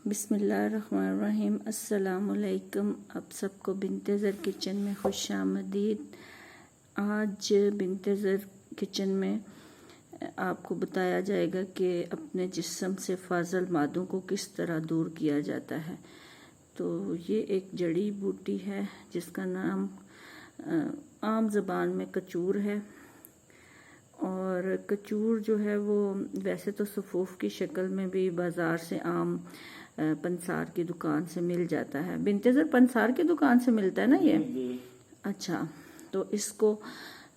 बिस्मिल्लाहिर्रहमानिर्रहीम। अस्सलामुअलैकुम। आप सबको बिनते ज़र किचन में खुश आमदीद। आज बिनते ज़र किचन में आपको बताया जाएगा कि अपने जिस्म से फाजल मादों को किस तरह दूर किया जाता है। तो ये एक जड़ी बूटी है जिसका नाम आम ज़बान में कचूर है। और कचूर जो है वो वैसे तो सफ़ूफ़ की शक्ल में भी बाज़ार से आम पंसार की दुकान से मिल जाता है। बिनते ज़र पंसार की दुकान से मिलता है ना ये? अच्छा, तो इसको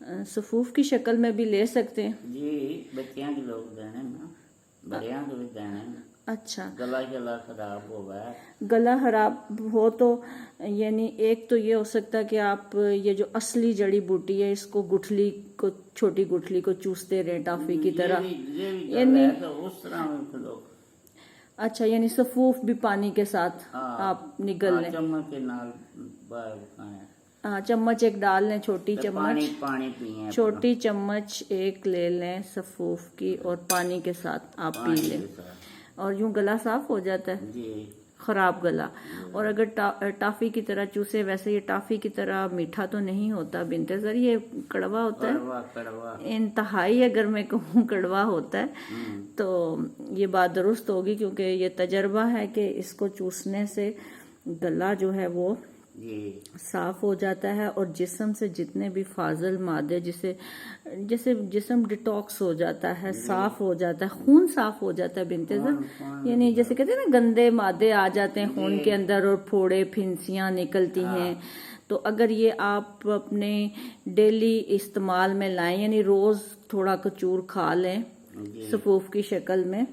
सफ़ूफ़ की शक्ल में भी ले सकते हैं जी। बच्चियां के लोग देने ना, बड़ियां को भी देने। अच्छा, गला खराब हो गया, गला खराब हो तो यानी एक तो ये हो सकता है कि आप ये जो असली जड़ी बूटी है इसको गुठली को, छोटी गुठली को चूसते रहे टाफी की तरह, यानी तो उस तरह में लोग। अच्छा, यानी सफ़ूफ़ भी पानी के साथ आप निगल लें। चम्मच के नाल खाएं। हाँ, चम्मच एक डाल लें, छोटी चम्मच, पानी पिए, छोटी चम्मच एक ले लें सफ़ूफ़ की और पानी के साथ आप पी लें और यूं गला साफ हो जाता है जी। ख़राब गला। और अगर टाफ़ी की तरह चूसे, वैसे ये टाफ़ी की तरह मीठा तो नहीं होता बिनते ज़र, ये कड़वा होता है इंतहाई। अगर मैं कहूँ कड़वा होता है तो ये बात दुरुस्त होगी, क्योंकि ये तजर्बा है कि इसको चूसने से गला जो है वो साफ हो जाता है और जिस्म से जितने भी फाजल मादे, जैसे जिस्म डिटॉक्स हो जाता है, साफ हो जाता है, खून साफ हो जाता है बिनते ज़र। यानी जैसे कहते हैं ना गंदे मादे आ जाते हैं खून के अंदर और फोड़े फिंसियाँ निकलती हैं। तो अगर ये आप अपने डेली इस्तेमाल में लाएं, यानी रोज थोड़ा कचूर खा लें सफ़ूफ़ की शक्ल में,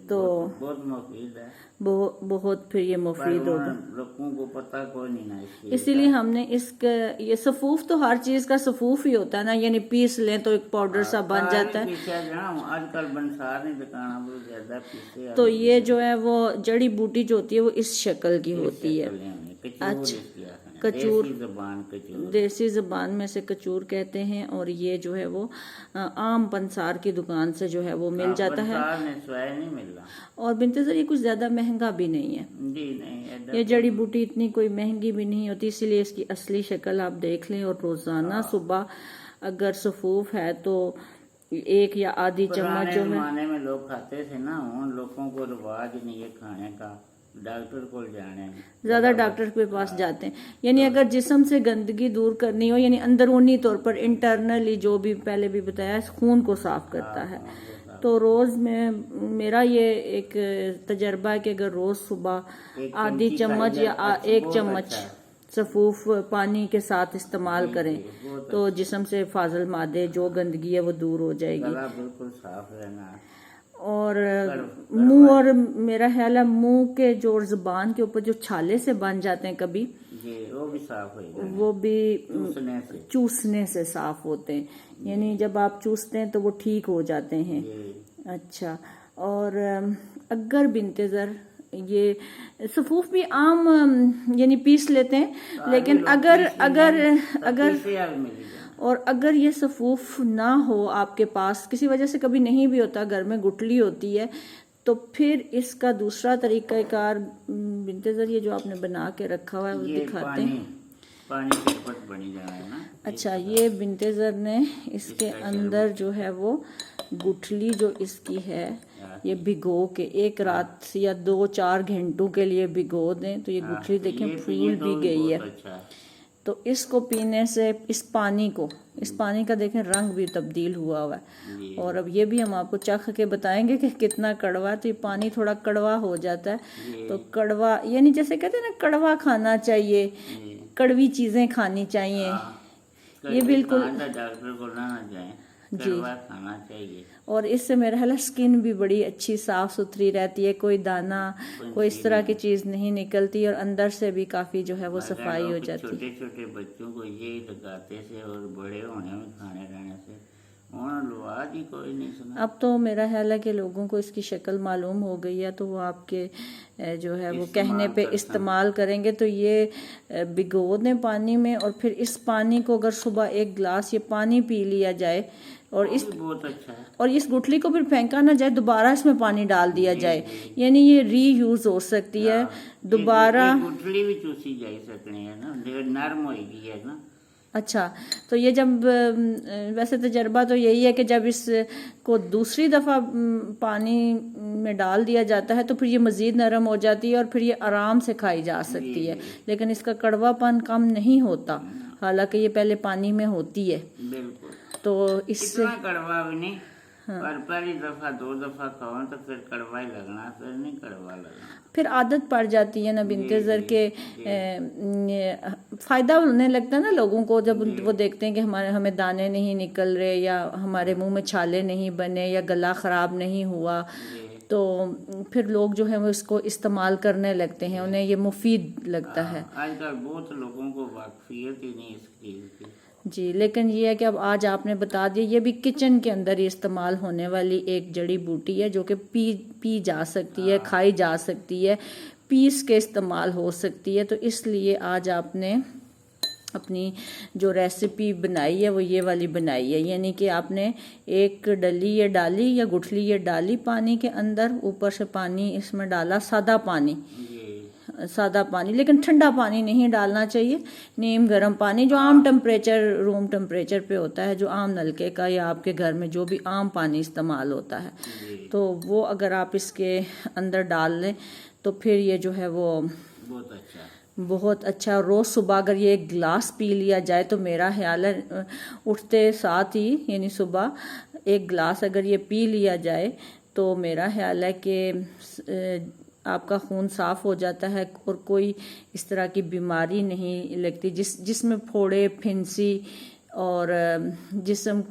तो बहुत मुफीद है। बहुत फिर ये मुफीद होगा। लोगों को पता कोई नहीं ना, इसीलिए हमने ये सफ़ूफ़ तो हर चीज का सफ़ूफ़ ही होता है ना, यानी पीस लें तो एक पाउडर सा बन जाता है। आजकल बंसार नहीं दिखाना बहुत ज्यादा पीसे। तो ये जो है वो जड़ी बूटी जो होती है वो इस शक्ल की होती है। अच्छा, कचूर देसी ज़बान में से कचूर कहते हैं। और ये जो है वो आम पंसार की दुकान से जो है वो मिल जाता है। नहीं मिल रहा। और बिनते ज़र ये कुछ ज़्यादा महंगा भी नहीं है जी, नहीं। ये जड़ी बूटी इतनी कोई महंगी भी नहीं होती, इसीलिए इसकी असली शक्ल आप देख लें। और रोज़ाना सुबह अगर सफ़ूफ़ है तो एक या आधी चम्मच जो है, जमाने में लोग खाते थे ना, उन लोगों को रिवाज नहीं है खाने का, डॉक्टर को जाने ज्यादा डॉक्टर के पास जाते हैं। यानी अगर जिस्म से गंदगी दूर करनी हो, यानी अंदरूनी तौर पर इंटरनली, जो भी पहले भी बताया, खून को साफ करता है। तो रोज में मेरा ये एक तजर्बा है कि अगर रोज सुबह आधी चम्मच या एक चम्मच सफ़ूफ़ पानी के साथ इस्तेमाल करें तो जिस्म से फाजल मादे जो गंदगी है वो दूर हो जाएगी। बिल्कुल साफ रहना। और मुंह, और मेरा ख्याल है मुंह के जो ज़ुबान के ऊपर जो छाले से बन जाते हैं कभी, वो भी साफ हो, वो भी चूसने से साफ होते हैं। यानी जब आप चूसते हैं तो वो ठीक हो जाते हैं। अच्छा, और अगर बिनते ज़र ये सफ़ूफ़ भी आम यानी पीस लेते हैं, लेकिन अगर और अगर ये सफ़ूफ़ ना हो आपके पास, किसी वजह से कभी नहीं भी होता, घर में गुठली होती है, तो फिर इसका दूसरा तरीक़ाकार बिनते ज़र ये जो आपने बना के रखा हुआ है वो दिखाते हैं। पानी की पट बनी जाए ना। अच्छा, ये बिनते ज़र ने इसके अंदर जो है वो गुठली जो इसकी है ये भिगो के एक रात या 2-4 घंटों के लिए भिगो दें तो ये गुठली देखें फूल भी गई है। तो इसको पीने से इस पानी का देखें रंग भी तब्दील हुआ है। और अब ये भी हम आपको चख के बताएंगे कि कितना कड़वा है। तो ये पानी थोड़ा कड़वा हो जाता है। तो कड़वा यानी जैसे कहते हैं ना, कड़वा खाना चाहिए, कड़वी चीजें खानी चाहिए। ये बिल्कुल डॉक्टर को ना जाए, कड़वा खाना चाहिए। और इससे मेरा ख्याल स्किन भी बड़ी अच्छी साफ सुथरी रहती है, कोई दाना कोई इस तरह की चीज नहीं निकलती, और अंदर से भी काफी जो है वो सफाई हो जाती है। छोटे छोटे बच्चों को यही लगाते से और बड़े होने में खाने रहने से ही कोई नहीं सुना। अब तो मेरा ख्याल है कि लोगों को इसकी शक्ल मालूम हो गई है, तो वो आपके जो है वो कहने पे इस्तेमाल करेंगे। तो ये भिगो दें पानी में, और फिर इस पानी को अगर सुबह 1 गिलास ये पानी पी लिया जाए और वो इस भी बहुत अच्छा है। और इस गुठली को फिर फेंका ना जाए, दोबारा इसमें पानी डाल दिया जाए, यानी ये रीयूज हो सकती है दोबारा। गुठली भी चूसी जा सकनी है ना, नरम होगी है ना। अच्छा, तो ये जब वैसे तजर्बा तो यही है कि जब इसको दूसरी दफ़ा पानी में डाल दिया जाता है तो फिर ये मज़ीद नरम हो जाती है और फिर ये आराम से खाई जा सकती है, लेकिन इसका कड़वापन कम नहीं होता, हालांकि ये पहले पानी में होती है। बिल्कुल। तो इससे इतना कड़वा भी नहीं, पर पहली दफा 2 दफा खाओ तो फिर कड़वा ही लगना, फिर नहीं कड़वा लगना, फिर आदत पड़ जाती है ना बिनते ज़र के। फ़ायदा होने लगता है ना लोगों को जब वो देखते हैं कि हमें दाने नहीं निकल रहे या हमारे मुंह में छाले नहीं बने या गला ख़राब नहीं हुआ, तो फिर लोग जो है वो इसको इस्तेमाल करने लगते हैं, उन्हें ये मुफीद लगता है। आजकल बहुत लोगों को वाकफियत ही नहीं इस चीज़ की। जी, लेकिन ये है कि अब आज आपने बता दिया, ये भी किचन के अंदर ही इस्तेमाल होने वाली एक जड़ी बूटी है जो कि पी जा सकती है, खाई जा सकती है, पीस के इस्तेमाल हो सकती है। तो इसलिए आज आपने अपनी जो रेसिपी बनाई है वो ये वाली बनाई है, यानी कि आपने एक डली ये डाली या गुठली ये डाली पानी के अंदर, ऊपर से पानी इसमें डाला, सादा पानी, सादा पानी, लेकिन ठंडा पानी नहीं डालना चाहिए, नीम गर्म पानी जो आम टेम्परेचर, रूम टेम्परेचर पे होता है, जो आम नलके का या आपके घर में जो भी आम पानी इस्तेमाल होता है, तो वो अगर आप इसके अंदर डाल लें तो फिर ये जो है वो बहुत अच्छा। रोज़ सुबह अगर ये एक गिलास पी लिया जाए तो मेरा ख्याल है उठते साथ ही, यानी सुबह एक गिलास अगर ये पी लिया जाए तो मेरा ख्याल है कि आपका खून साफ हो जाता है और कोई इस तरह की बीमारी नहीं लगती जिसमें फोड़े, फिंसी और जिस्म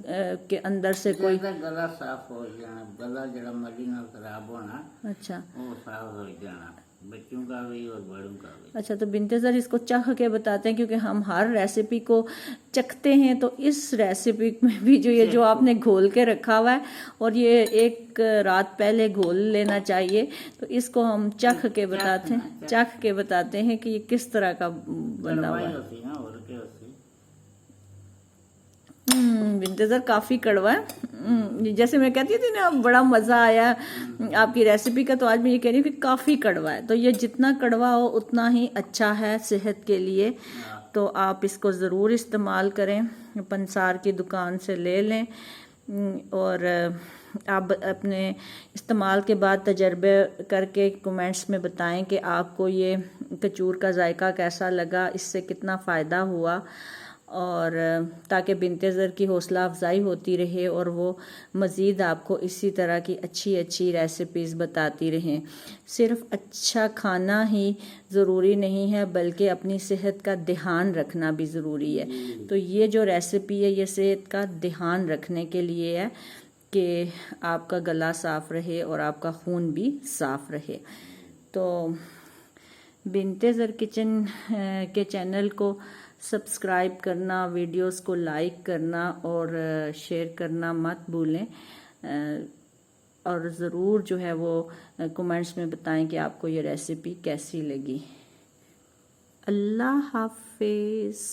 के अंदर से कोई गला साफ हो जाना, गला जरा मली ना खराब होना, अच्छा वो साफ हो जाना, बच्चों का भी और बड़ों का भी। अच्छा, तो बिनते ज़र इसको चख के बताते हैं, क्योंकि हम हर रेसिपी को चखते हैं, तो इस रेसिपी में भी जो ये जो आपने घोल के रखा हुआ है और ये एक रात पहले घोल लेना चाहिए, तो इसको हम चख के बताते हैं कि ये किस तरह का बना हुआ है। बिनते ज़र काफ़ी कड़वा है, जैसे मैं कहती थी ना बड़ा मज़ा आया आपकी रेसिपी का, तो आज मैं ये कह रही हूँ कि काफ़ी कड़वा है। तो ये जितना कड़वा हो उतना ही अच्छा है सेहत के लिए, तो आप इसको ज़रूर इस्तेमाल करें, पंसार की दुकान से ले लें और आप अपने इस्तेमाल के बाद तजर्बे करके कमेंट्स में बताएं कि आपको ये कचूर का जायका कैसा लगा, इससे कितना फ़ायदा हुआ, और ताकि बिनते ज़र की हौसला अफजाई होती रहे और वो मज़ीद आपको इसी तरह की अच्छी अच्छी रेसिपीज़ बताती रहें। सिर्फ अच्छा खाना ही ज़रूरी नहीं है, बल्कि अपनी सेहत का ध्यान रखना भी ज़रूरी है। तो ये जो रेसिपी है ये सेहत का ध्यान रखने के लिए है कि आपका गला साफ़ रहे और आपका खून भी साफ़ रहे। तो बिनते ज़र किचन के चैनल को सब्सक्राइब करना, वीडियोस को लाइक करना और शेयर करना मत भूलें, और ज़रूर जो है वो कमेंट्स में बताएं कि आपको ये रेसिपी कैसी लगी। अल्लाह हाफिज़।